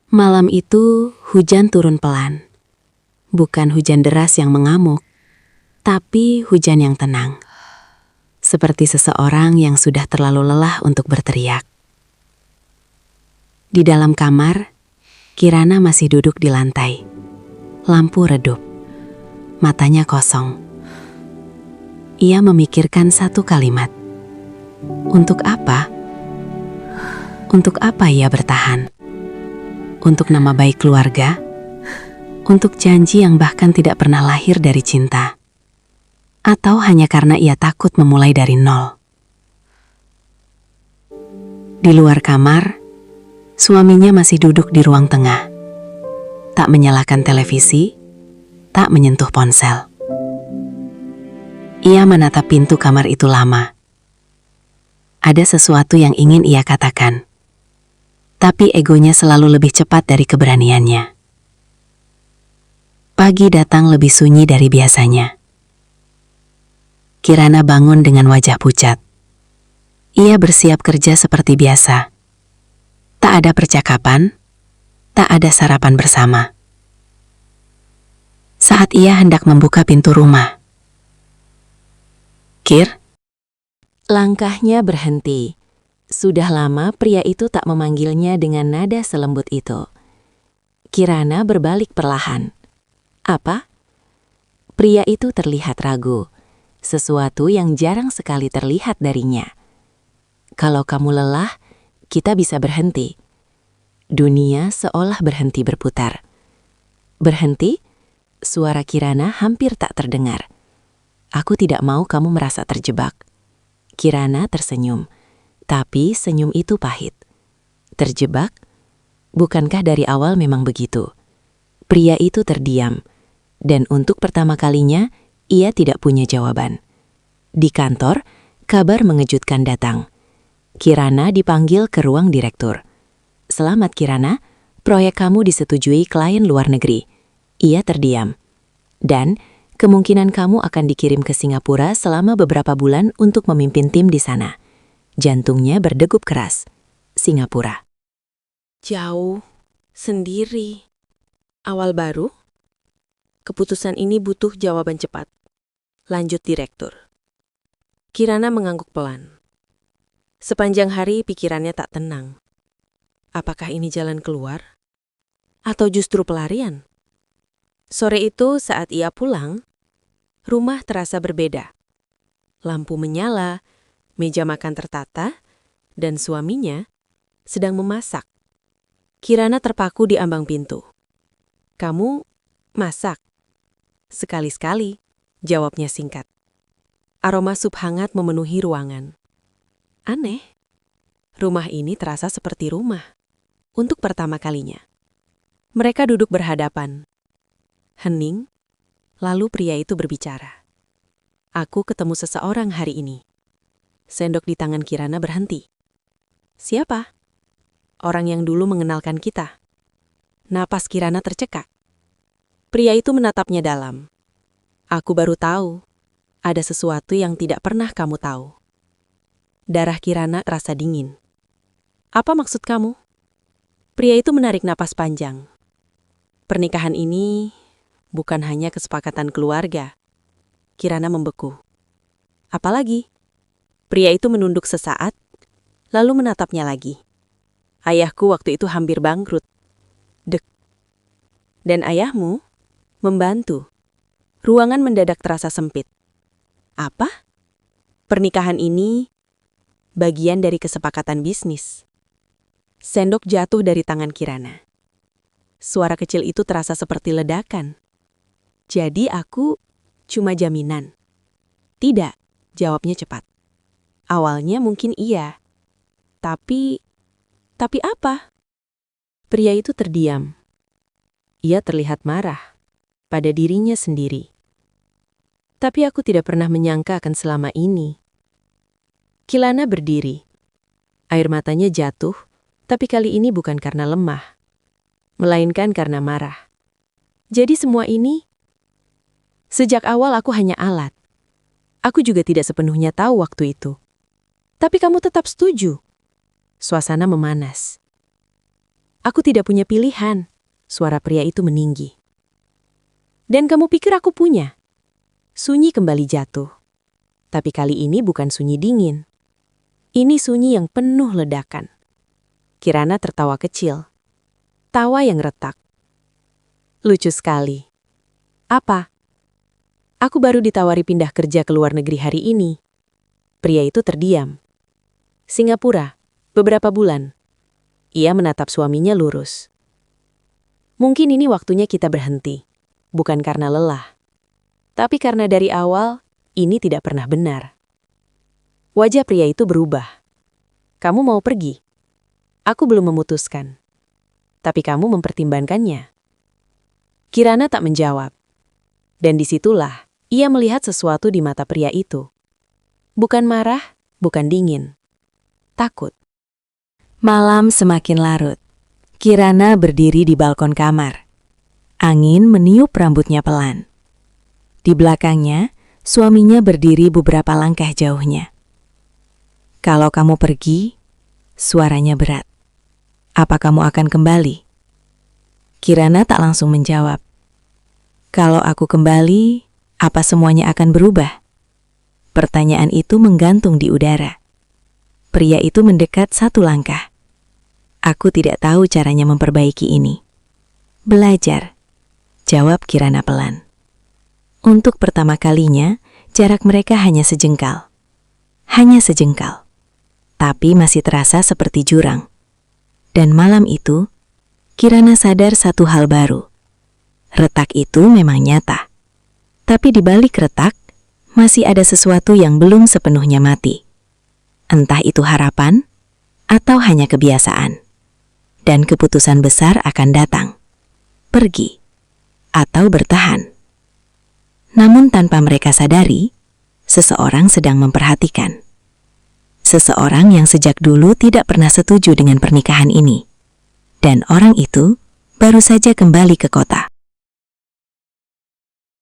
Malam itu, hujan turun pelan. Bukan hujan deras yang mengamuk, tapi hujan yang tenang. Seperti seseorang yang sudah terlalu lelah untuk berteriak. Di dalam kamar, Kirana masih duduk di lantai. Lampu redup. Matanya kosong. Ia memikirkan satu kalimat. Untuk apa? Untuk apa ia bertahan? Untuk nama baik keluarga? Untuk janji yang bahkan tidak pernah lahir dari cinta? Atau hanya karena ia takut memulai dari nol? Di luar kamar, suaminya masih duduk di ruang tengah. Tak menyalakan televisi, tak menyentuh ponsel. Ia menatap pintu kamar itu lama. Ada sesuatu yang ingin ia katakan. Tapi egonya selalu lebih cepat dari keberaniannya. Pagi datang lebih sunyi dari biasanya. Kirana bangun dengan wajah pucat. Ia bersiap kerja seperti biasa. Tak ada percakapan, tak ada sarapan bersama. Saat ia hendak membuka pintu rumah, Kir? Langkahnya berhenti. Sudah lama pria itu tak memanggilnya dengan nada selembut itu. Kirana berbalik perlahan. Apa? Pria itu terlihat ragu. Sesuatu yang jarang sekali terlihat darinya. Kalau kamu lelah, kita bisa berhenti. Dunia seolah berhenti berputar. Berhenti? Suara Kirana hampir tak terdengar. Aku tidak mau kamu merasa terjebak. Kirana tersenyum. Tapi senyum itu pahit. Terjebak? Bukankah dari awal memang begitu? Pria itu terdiam, dan untuk pertama kalinya, ia tidak punya jawaban. Di kantor, kabar mengejutkan datang. Kirana dipanggil ke ruang direktur. Selamat Kirana, proyek kamu disetujui klien luar negeri. Ia terdiam. Dan kemungkinan kamu akan dikirim ke Singapura selama beberapa bulan untuk memimpin tim di sana. Jantungnya berdegup keras. Singapura. Jauh, sendiri. Awal baru? Keputusan ini butuh jawaban cepat. Lanjut direktur. Kirana mengangguk pelan. Sepanjang hari pikirannya tak tenang. Apakah ini jalan keluar? Atau justru pelarian? Sore itu saat ia pulang, rumah terasa berbeda. Lampu menyala, meja makan tertata, dan suaminya sedang memasak. Kirana terpaku di ambang pintu. Kamu masak? Sekali-sekali, jawabnya singkat. Aroma sup hangat memenuhi ruangan. Aneh, rumah ini terasa seperti rumah. Untuk pertama kalinya. Mereka duduk berhadapan. Hening, lalu pria itu berbicara. Aku ketemu seseorang hari ini. Sendok di tangan Kirana berhenti. Siapa? Orang yang dulu mengenalkan kita. Napas Kirana tercekak. Pria itu menatapnya dalam. Aku baru tahu. Ada sesuatu yang tidak pernah kamu tahu. Darah Kirana terasa dingin. Apa maksud kamu? Pria itu menarik napas panjang. Pernikahan ini bukan hanya kesepakatan keluarga. Kirana membeku. Apalagi? Pria itu menunduk sesaat, lalu menatapnya lagi. Ayahku waktu itu hampir bangkrut. Dek. Dan ayahmu membantu. Ruangan mendadak terasa sempit. Apa? Pernikahan ini bagian dari kesepakatan bisnis. Sendok jatuh dari tangan Kirana. Suara kecil itu terasa seperti ledakan. Jadi aku cuma jaminan. Tidak, jawabnya cepat. Awalnya mungkin iya. Tapi apa? Pria itu terdiam. Ia terlihat marah pada dirinya sendiri. Tapi aku tidak pernah menyangka akan selama ini. Kirana berdiri. Air matanya jatuh, tapi kali ini bukan karena lemah, melainkan karena marah. Jadi semua ini, sejak awal aku hanya alat. Aku juga tidak sepenuhnya tahu waktu itu. Tapi kamu tetap setuju. Suasana memanas. Aku tidak punya pilihan, suara pria itu meninggi. Dan kamu pikir aku punya? Sunyi kembali jatuh. Tapi kali ini bukan sunyi dingin. Ini sunyi yang penuh ledakan. Kirana tertawa kecil. Tawa yang retak. Lucu sekali. Apa? Aku baru ditawari pindah kerja ke luar negeri hari ini. Pria itu terdiam. Singapura, beberapa bulan. Ia menatap suaminya lurus. Mungkin ini waktunya kita berhenti. Bukan karena lelah. Tapi karena dari awal, ini tidak pernah benar. Wajah pria itu berubah. Kamu mau pergi? Aku belum memutuskan. Tapi kamu mempertimbangkannya. Kirana tak menjawab. Dan disitulah, ia melihat sesuatu di mata pria itu. Bukan marah, bukan dingin. Takut. Malam semakin larut. Kirana berdiri di balkon kamar. Angin meniup rambutnya pelan. Di belakangnya, suaminya berdiri beberapa langkah jauhnya. Kalau kamu pergi, suaranya berat. Apa kamu akan kembali? Kirana tak langsung menjawab. Kalau aku kembali, apa semuanya akan berubah? Pertanyaan itu menggantung di udara. Pria itu mendekat satu langkah. Aku tidak tahu caranya memperbaiki ini. Belajar, jawab Kirana pelan. Untuk pertama kalinya, jarak mereka hanya sejengkal. Hanya sejengkal. Tapi masih terasa seperti jurang. Dan malam itu, Kirana sadar satu hal baru. Retak itu memang nyata. Tapi di balik retak, masih ada sesuatu yang belum sepenuhnya mati. Entah itu harapan, atau hanya kebiasaan. Dan keputusan besar akan datang. Pergi, atau bertahan. Namun tanpa mereka sadari, seseorang sedang memperhatikan. Seseorang yang sejak dulu tidak pernah setuju dengan pernikahan ini. Dan orang itu baru saja kembali ke kota.